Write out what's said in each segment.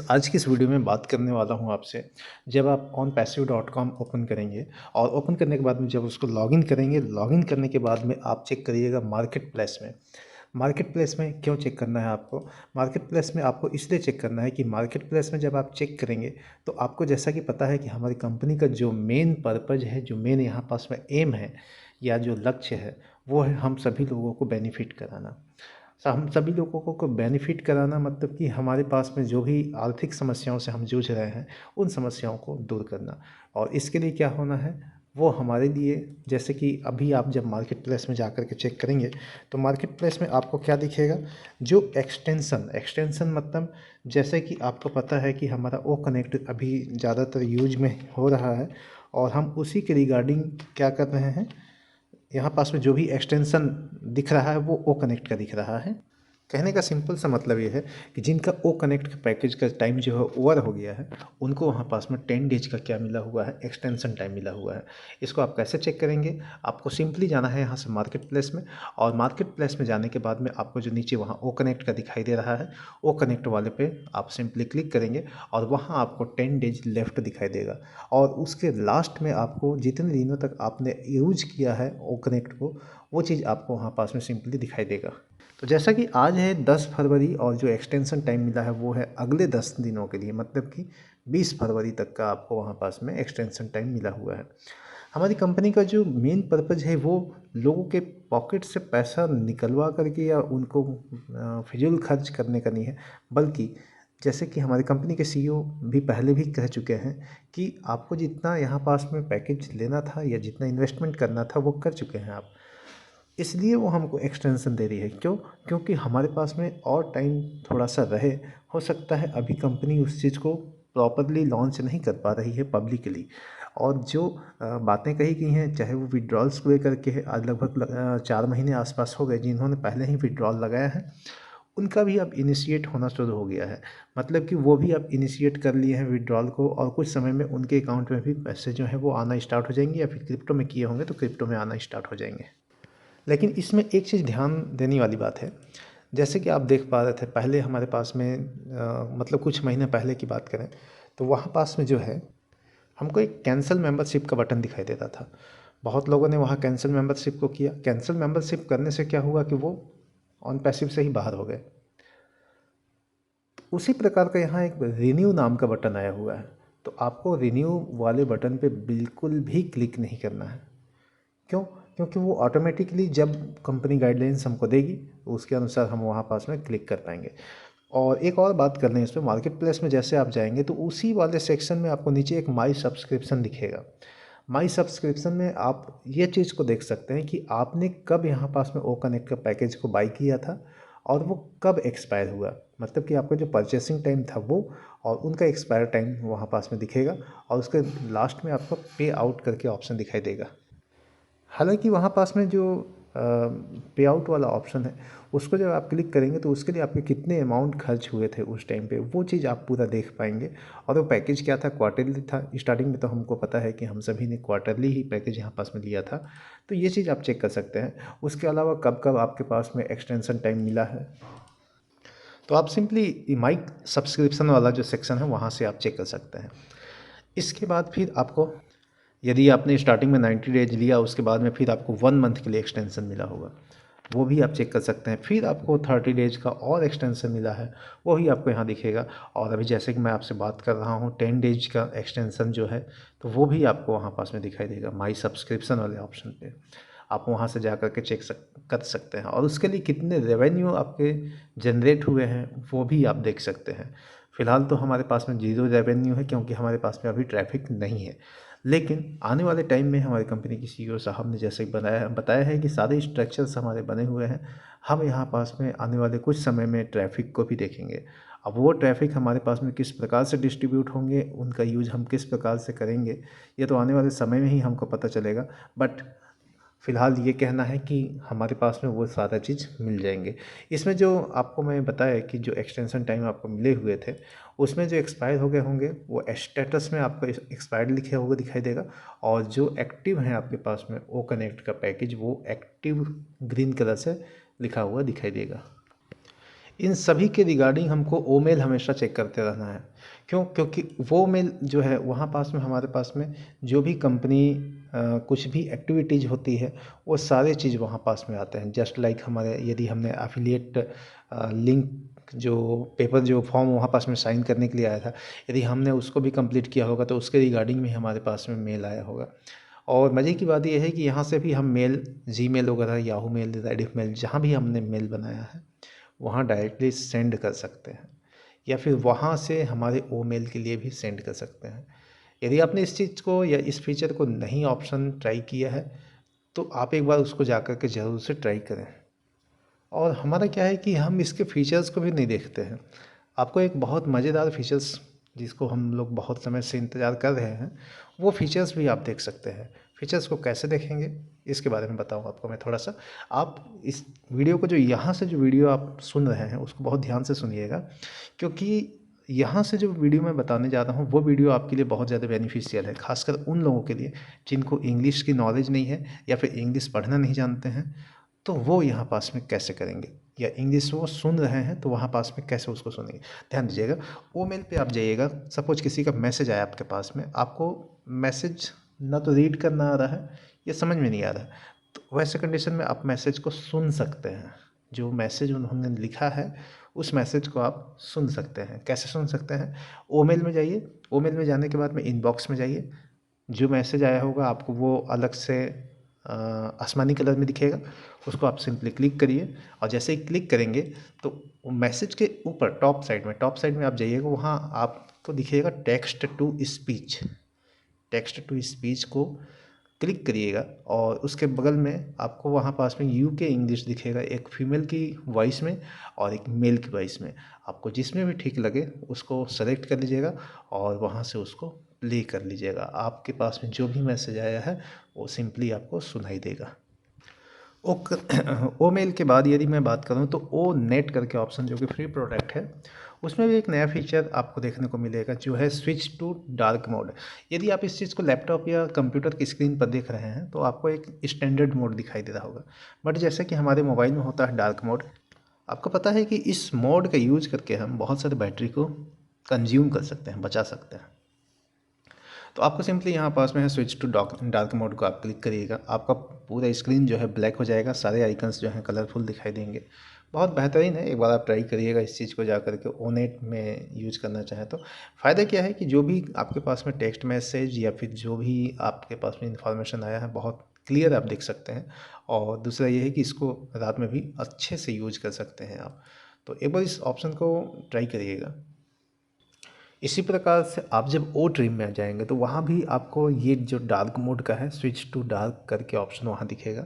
आज की इस वीडियो में बात करने वाला हूँ आपसे। जब आप onpassive.com ओपन करेंगे और ओपन करने के बाद में जब उसको लॉगिन करेंगे, लॉगिन करने के बाद में आप चेक करिएगा मार्केट प्लेस में। मार्केट प्लेस में क्यों चेक करना है आपको? मार्केट प्लेस में आपको इसलिए चेक करना है कि मार्केट प्लेस में जब आप चेक करेंगे तो आपको जैसा कि पता है कि हमारी कंपनी का जो मेन पर्पज़ है, जो मेन यहाँ पास में एम है या जो लक्ष्य है, वो है हम सभी लोगों को बेनिफिट कराना। हम सभी लोगों को बेनिफिट कराना मतलब कि हमारे पास में जो भी आर्थिक समस्याओं से हम जूझ रहे हैं उन समस्याओं को दूर करना। और इसके लिए क्या होना है, वो हमारे लिए, जैसे कि अभी आप जब मार्केट प्लेस में जा कर के चेक करेंगे तो मार्केट प्लेस में आपको क्या दिखेगा, जो एक्सटेंसन मतलब जैसे कि आपको पता है कि हमारा ओ कनेक्ट अभी ज़्यादातर यूज में हो रहा है और हम उसी के रिगार्डिंग क्या कर रहे हैं, यहाँ पास में जो भी एक्सटेंशन दिख रहा है वो ओ कनेक्ट का दिख रहा है। कहने का सिंपल सा मतलब ये है कि जिनका ओ कनेक्ट का पैकेज का टाइम जो है ओवर हो गया है, उनको वहाँ पास में 10 डेज का क्या मिला हुआ है, एक्सटेंशन टाइम मिला हुआ है। इसको आप कैसे चेक करेंगे? आपको सिंपली जाना है यहाँ से मार्केट प्लेस में, और मार्केट प्लेस में जाने के बाद में आपको जो नीचे वहाँ ओ कनेक्ट का दिखाई दे रहा है, ओ कनेक्ट वाले पे आप सिंपली क्लिक करेंगे और वहाँ आपको 10 डेज लेफ्ट दिखाई देगा। और उसके लास्ट में आपको जितने दिनों तक आपने यूज किया है ओ कनेक्ट को, वो चीज़ आपको वहाँ पास में सिंपली दिखाई देगा। तो जैसा कि आज है 10 फरवरी और जो एक्सटेंशन टाइम मिला है वो है अगले 10 दिनों के लिए, मतलब कि 20 फरवरी तक का आपको वहाँ पास में एक्सटेंशन टाइम मिला हुआ है। हमारी कंपनी का जो मेन पर्पज़ है वो लोगों के पॉकेट से पैसा निकलवा करके या उनको फिजूल खर्च करने का नहीं है, बल्कि जैसे कि हमारी कंपनी के सीईओ भी पहले भी कह चुके हैं कि आपको जितना यहाँ पास में पैकेज लेना था या जितना इन्वेस्टमेंट करना था वो कर चुके हैं आप, इसलिए वो हमको एक्सटेंशन दे रही है। क्यों? क्योंकि हमारे पास में और टाइम थोड़ा सा रहे। हो सकता है अभी कंपनी उस चीज़ को प्रॉपरली लॉन्च नहीं कर पा रही है पब्लिकली, और जो बातें कही गई हैं, चाहे वो विड्रॉल्स को लेकर के है, आज लगभग 4 महीने आसपास हो गए जिन्होंने पहले ही विड्रॉल लगाया है, उनका भी अब इनिशिएट होना शुरू हो गया है। मतलब कि वो भी अब इनिशिएट कर लिए हैं विड्रॉल को, और कुछ समय में उनके अकाउंट में भी पैसे जो हैं वो आना स्टार्ट हो जाएंगे, या फिर क्रिप्टो में किए होंगे तो क्रिप्टो में आना स्टार्ट हो जाएंगे। लेकिन इसमें एक चीज़ ध्यान देने वाली बात है, जैसे कि आप देख पा रहे थे पहले हमारे पास में मतलब कुछ महीने पहले की बात करें तो वहाँ पास में जो है हमको एक कैंसिल मेंबरशिप का बटन दिखाई देता था। बहुत लोगों ने वहाँ कैंसिल मेंबरशिप को किया। कैंसिल मेंबरशिप करने से क्या हुआ कि वो ऑन पैसिव से ही बाहर हो गए। उसी प्रकार का यहाँ एक रिन्यू नाम का बटन आया हुआ है, तो आपको रिन्यू वाले बटन पे बिल्कुल भी क्लिक नहीं करना है। क्यों? क्योंकि वो ऑटोमेटिकली जब कंपनी गाइडलाइंस हमको देगी तो उसके अनुसार हम वहाँ पास में क्लिक कर पाएंगे। और एक और बात कर लें इस पर, मार्केट प्लेस में जैसे आप जाएंगे तो उसी वाले सेक्शन में आपको नीचे एक माई सब्सक्रिप्शन दिखेगा। माई सब्सक्रिप्शन में आप ये चीज़ को देख सकते हैं कि आपने कब यहाँ पास में ओ कनेक्ट का पैकेज को बाई किया था और वो कब एक्सपायर हुआ, मतलब कि आपका जो परचेसिंग टाइम था वो, और उनका एक्सपायर टाइम वहाँ पास में दिखेगा, और उसके लास्ट में आपको पे आउट करके ऑप्शन दिखाई देगा। हालांकि वहाँ पास में जो पे आउट वाला ऑप्शन है उसको जब आप क्लिक करेंगे तो उसके लिए आपके कितने अमाउंट खर्च हुए थे उस टाइम पे, वो चीज़ आप पूरा देख पाएंगे। और वो पैकेज क्या था, क्वार्टरली था। स्टार्टिंग में तो हमको पता है कि हम सभी ने क्वार्टरली ही पैकेज यहाँ पास में लिया था, तो ये चीज़ आप चेक कर सकते हैं। उसके अलावा कब कब आपके पास में एक्सटेंशन टाइम मिला है, तो आप सिंपली माइक सब्सक्रिप्शन वाला जो सेक्शन है वहाँ से आप चेक कर सकते हैं। इसके बाद फिर आपको, यदि आपने स्टार्टिंग में 90 डेज लिया उसके बाद में फिर आपको 1 मंथ के लिए एक्सटेंशन मिला होगा, वो भी आप चेक कर सकते हैं। फिर आपको 30 डेज का और एक्सटेंशन मिला है, वो भी आपको यहाँ दिखेगा। और अभी जैसे कि मैं आपसे बात कर रहा हूँ 10 डेज का एक्सटेंशन जो है, तो वो भी आपको वहाँ पास में दिखाई देगा माई सब्सक्रिप्शन वाले ऑप्शन पे। आप वहाँ से जा कर के कर सकते हैं, और उसके लिए कितने रेवेन्यू आपके जनरेट हुए हैं वो भी आप देख सकते हैं। फ़िलहाल तो हमारे पास में 0 रेवेन्यू है, क्योंकि हमारे पास में अभी ट्रैफिक नहीं है। लेकिन आने वाले टाइम में हमारी कंपनी के सीईओ साहब ने जैसे बताया है कि सारे स्ट्रक्चर्स हमारे बने हुए हैं। हम यहाँ पास में आने वाले कुछ समय में ट्रैफिक को भी देखेंगे। अब वो ट्रैफिक हमारे पास में किस प्रकार से डिस्ट्रीब्यूट होंगे, उनका यूज़ हम किस प्रकार से करेंगे, ये तो आने वाले समय में ही हमको पता चलेगा। बट फ़िलहाल ये कहना है कि हमारे पास में वो सारा चीज़ मिल जाएंगे। इसमें जो आपको मैं बताया कि जो एक्सटेंशन टाइम आपको मिले हुए थे उसमें जो एक्सपायर हो गए होंगे वो स्टेटस में आपको एक्सपायर्ड लिखे हुए दिखाई देगा, और जो एक्टिव हैं आपके पास में ओ कनेक्ट का पैकेज वो एक्टिव ग्रीन कलर से लिखा हुआ दिखाई देगा। इन सभी के रिगार्डिंग हमको ओ मेल हमेशा चेक करते रहना है। क्यों? क्योंकि वो मेल जो है वहाँ पास में हमारे पास में जो भी कंपनी कुछ भी एक्टिविटीज़ होती है वो सारे चीज़ वहाँ पास में आते हैं। जस्ट लाइक हमारे यदि हमने एफिलिएट लिंक जो पेपर जो फॉर्म वहाँ पास में साइन करने के लिए आया था, यदि हमने उसको भी कंप्लीट किया होगा तो उसके रिगार्डिंग में हमारे पास में मेल आया होगा। और मज़े की बात यह है कि यहाँ से भी हम मेल जीमेल वगैरह, याहू मेल, रेडिफ मेल, जहाँ भी हमने मेल बनाया है वहाँ डायरेक्टली सेंड कर सकते हैं, या फिर वहाँ से हमारे ओ मेल के लिए भी सेंड कर सकते हैं। यदि आपने इस चीज़ को या इस फीचर को नहीं ऑप्शन ट्राई किया है तो आप एक बार उसको जा कर के ज़रूर से ट्राई करें। और हमारा क्या है कि हम इसके फीचर्स को भी नहीं देखते हैं। आपको एक बहुत मज़ेदार फीचर्स जिसको हम लोग बहुत समय से इंतज़ार कर रहे हैं, वो फीचर्स भी आप देख सकते हैं। फीचर्स को कैसे देखेंगे इसके बारे में बताऊँ आपको मैं थोड़ा सा। आप इस वीडियो को जो यहाँ से जो वीडियो आप सुन रहे हैं उसको बहुत ध्यान से सुनिएगा, क्योंकि यहाँ से जो वीडियो मैं बताने जा रहा हूँ वो वीडियो आपके लिए बहुत ज़्यादा बेनिफिशियल है, खासकर उन लोगों के लिए जिनको इंग्लिश की नॉलेज नहीं है या फिर इंग्लिश पढ़ना नहीं जानते हैं। तो वो यहाँ पास में कैसे करेंगे, या इंग्लिश वो सुन रहे हैं तो वहाँ पास में कैसे उसको सुनेंगे। ध्यान दीजिएगा, वो मेल पे आप जाइएगा। सपोज किसी का मैसेज आया आपके पास में, आपको मैसेज ना तो रीड करना आ रहा है या समझ में नहीं आ रहा है, तो वैसे कंडीशन में आप मैसेज को सुन सकते हैं। जो मैसेज उन्होंने लिखा है उस मैसेज को आप सुन सकते हैं। कैसे सुन सकते हैं? ओ मेल में जाइए, ओ मेल में जाने के बाद में इनबॉक्स में जाइए। जो मैसेज आया होगा आपको वो अलग से आसमानी कलर में दिखेगा, उसको आप सिंपली क्लिक करिए। और जैसे ही क्लिक करेंगे तो मैसेज के ऊपर टॉप साइड में आप जाइएगा, वहाँ आपको दिखेगा text to speech. Text to speech को क्लिक करिएगा और उसके बगल में आपको वहाँ पास में यूके इंग्लिश दिखेगा, एक फीमेल की वॉइस में और एक मेल की वॉइस में। आपको जिसमें भी ठीक लगे उसको सेलेक्ट कर लीजिएगा और वहाँ से उसको प्ले कर लीजिएगा। आपके पास में जो भी मैसेज आया है वो सिंपली आपको सुनाई देगा। ओ मेल के बाद यदि मैं बात करूं तो ओ नेट करके ऑप्शन जो कि फ्री प्रोडक्ट है, उसमें भी एक नया फीचर आपको देखने को मिलेगा जो है स्विच टू डार्क मोड। यदि आप इस चीज़ को लैपटॉप या कंप्यूटर की स्क्रीन पर देख रहे हैं तो आपको एक स्टैंडर्ड मोड दिखाई दे रहा होगा, बट जैसे कि हमारे मोबाइल में होता है डार्क मोड, आपको पता है कि इस मोड का यूज करके हम बहुत सारे बैटरी को कंज्यूम कर सकते हैं, बचा सकते हैं। तो आपको सिंपली यहाँ पास में है स्विच टू डार्क मोड को आप क्लिक करिएगा, आपका पूरा स्क्रीन जो है ब्लैक हो जाएगा, सारे आइकन्स जो हैं कलरफुल दिखाई देंगे। बहुत बेहतरीन है, एक बार आप ट्राई करिएगा इस चीज़ को जा करके ओनेट में यूज करना चाहें तो। फ़ायदा क्या है कि जो भी आपके पास में टेक्स्ट मैसेज या फिर जो भी आपके पास में इंफॉर्मेशन आया है बहुत क्लियर आप देख सकते हैं। और दूसरा ये है कि इसको रात में भी अच्छे से यूज कर सकते हैं आप। तो एक बार इस ऑप्शन को ट्राई करिएगा। इसी प्रकार से आप जब ओ ट्रिम में जाएंगे तो वहाँ भी आपको ये जो डार्क मोड का है स्विच टू डार्क करके ऑप्शन वहाँ दिखेगा,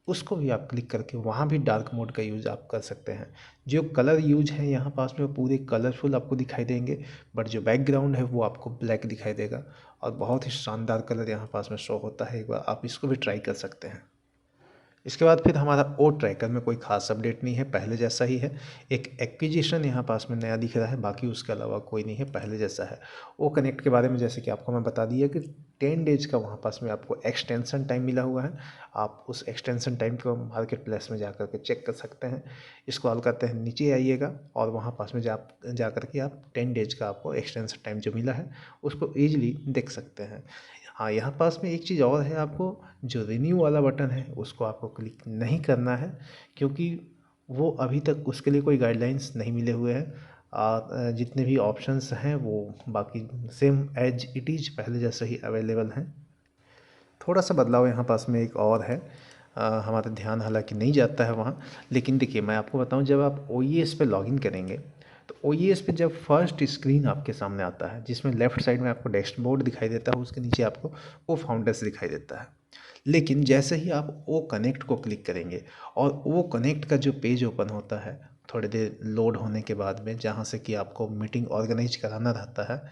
उसको भी आप क्लिक करके वहाँ भी डार्क मोड का यूज़ आप कर सकते हैं। जो कलर यूज है यहाँ पास में वो पूरे कलरफुल आपको दिखाई देंगे, बट जो बैकग्राउंड है वो आपको ब्लैक दिखाई देगा और बहुत ही शानदार कलर यहाँ पास में शो होता है। एक बार आप इसको भी ट्राई कर सकते हैं। इसके बाद फिर हमारा ओ ट्रैकर में कोई खास अपडेट नहीं है, पहले जैसा ही है। एक एक्विजिशन यहाँ पास में नया दिख रहा है, बाकी उसके अलावा कोई नहीं है, पहले जैसा है। ओ कनेक्ट के बारे में जैसे कि आपको मैं बता दिया कि 10 डेज का वहाँ पास में आपको एक्सटेंसन टाइम मिला हुआ है। आप उस एक्सटेंसन टाइम को मार्केट प्लेस में जा कर के चेक कर सकते हैं। स्क्रॉल करते हैं नीचे आइएगा और वहाँ पास में जा कर के आप 10 डेज का आपको एक्सटेंसन टाइम जो मिला है उसको ईजिली देख सकते हैं। हाँ, यहाँ पास में एक चीज़ और है, आपको जो रिन्यू वाला बटन है उसको आपको क्लिक नहीं करना है, क्योंकि वो अभी तक उसके लिए कोई गाइडलाइंस नहीं मिले हुए हैं। जितने भी ऑप्शंस हैं वो बाकी सेम एज इट इज़ पहले जैसे ही अवेलेबल हैं। थोड़ा सा बदलाव यहाँ पास में एक और है, हमारा ध्यान हालांकि नहीं जाता है वहाँ, लेकिन देखिए मैं आपको बताऊँ, जब आप OES पे लॉगिन करेंगे तो OES पे जब फर्स्ट स्क्रीन आपके सामने आता है जिसमें लेफ्ट साइड में आपको डैशबोर्ड दिखाई देता है, उसके नीचे आपको ओ फाउंडर्स दिखाई देता है। लेकिन जैसे ही आप ओ कनेक्ट को क्लिक करेंगे और ओ कनेक्ट का जो पेज ओपन होता है थोड़ी देर लोड होने के बाद में, जहाँ से कि आपको मीटिंग ऑर्गेनाइज कराना रहता है,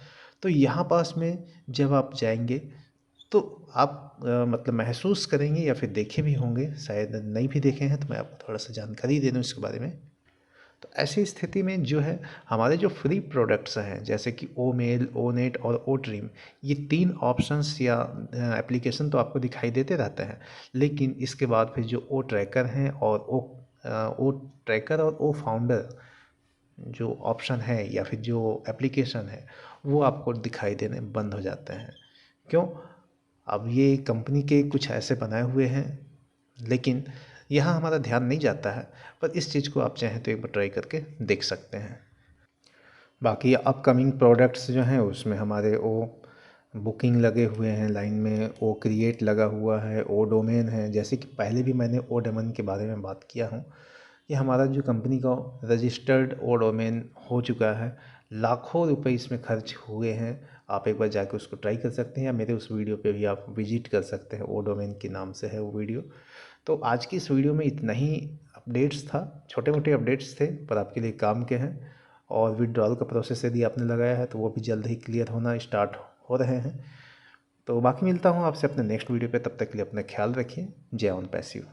तो यहाँ पास में जब आप जाएंगे तो आप मतलब महसूस करेंगे या फिर देखे भी होंगे, शायद नहीं भी देखे हैं तो मैं आपको थोड़ा सा जानकारी दे दूँ इसके बारे में। तो ऐसी स्थिति में जो है हमारे जो फ्री प्रोडक्ट्स हैं जैसे कि ओ मेल, ओ नेट और ओ ड्रीम, ये 3 ऑप्शंस या एप्लीकेशन तो आपको दिखाई देते रहते हैं, लेकिन इसके बाद फिर जो ओ ट्रैकर हैं और ओ ट्रैकर और ओ फाउंडर, जो ऑप्शन है या फिर जो एप्लीकेशन है वो आपको दिखाई देने बंद हो जाते हैं। क्यों? अब ये कंपनी के कुछ ऐसे बनाए हुए हैं, लेकिन यहाँ हमारा ध्यान नहीं जाता है। पर इस चीज़ को आप चाहें तो एक बार ट्राई करके देख सकते हैं। बाकी अपकमिंग प्रोडक्ट्स जो हैं उसमें हमारे ओ बुकिंग लगे हुए हैं लाइन में, ओ क्रिएट लगा हुआ है, ओ डोमेन है। जैसे कि पहले भी मैंने ओ डोमेन के बारे में बात किया हूँ। ये हमारा जो कंपनी का रजिस्टर्ड ओ डोमेन हो चुका है। लाखों रुपए इसमें खर्च हुए हैं। आप एक बार जाके उसको ट्राई कर सकते हैं, या मेरे उस वीडियो पे भी आप विजिट कर सकते हैं। ओ डोमेन के नाम से है वो वीडियो। तो आज की इस वीडियो में इतना ही अपडेट्स था, छोटे मोटे अपडेट्स थे पर आपके लिए काम के हैं। और विड्रॉल का प्रोसेस यदि आपने लगाया है तो वो भी जल्द ही क्लियर होना स्टार्ट हो रहे हैं। तो बाकी मिलता हूँ आपसे अपने नेक्स्ट वीडियो पे। तब तक के लिए अपना ख्याल रखिए। जय ऑन पैसिव।